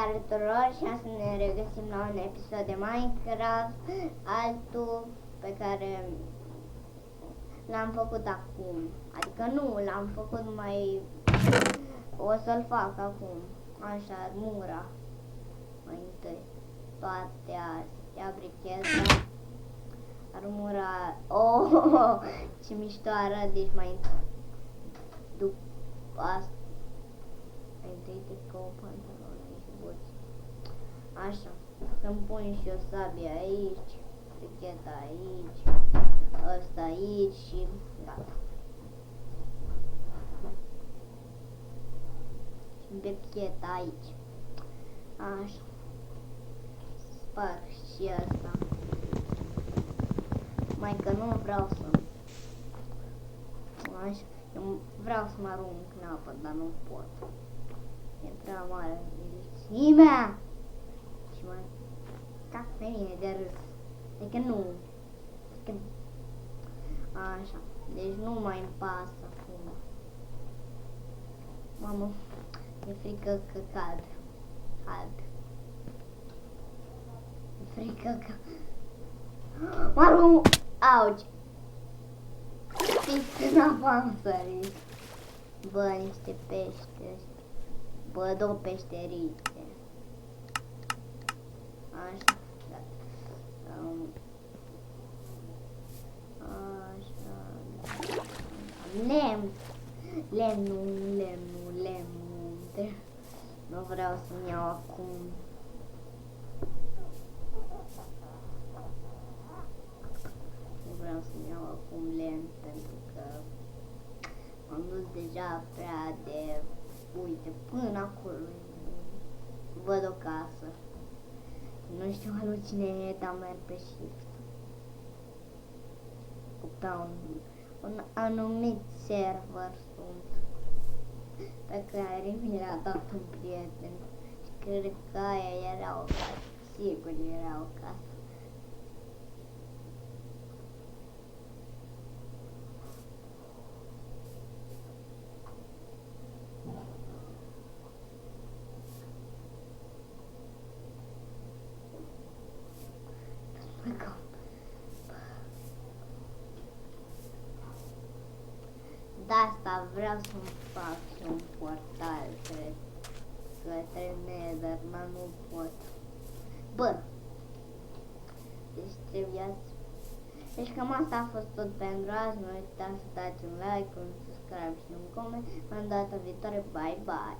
Salutare tuturor și am să ne regăsim la un episod de Minecraft, altul pe care l-am făcut acum, adică nu, l-am făcut mai, o să-l fac acum, așa, armura, mai întâi, toate astea, bricheta, armura, oh, ce mișto arată, deci mai după asta. Întâi tricou, pantaloni și boți. Așa, să-mi pun și o sabie aici, bricheta aici, ăsta aici și gata. Și bricheta aici. Așa. Sparg și asta. Mai că nu vreau să... Așa. Eu vreau să mă arunc în apă, dar nu pot. E prea mare înălțimea și mai cac pe mine de râs. Adică nu. Adică... Așa. Deci nu mai îmi pasă acum. Mamă, e frică că cad. E frică că... Mă auci! Fix în apă am sărit. Bă, niște pește. Bă, două peșterițe. Așa, gata. Așa. Lemnul. Nu vreau să-mi iau acum. Nu vreau să-mi iau acum lemn pentru că m-am dus deja prea de... Uite, până acolo văd o casă. Nu știu alu cine e, dar merg pe shift. Pe un anumit server sunt, pe care mi l-a dat un prieten. Și cred că aia era o casă. Sigur era o casă. De asta vreau să-mi fac și un portal către Nether, dar nu pot. Bă! Deci trebuia să... Deci cam asta a fost tot pentru azi. Nu uitați să dați un like, un subscribe și un coment. În data viitoare, bye bye!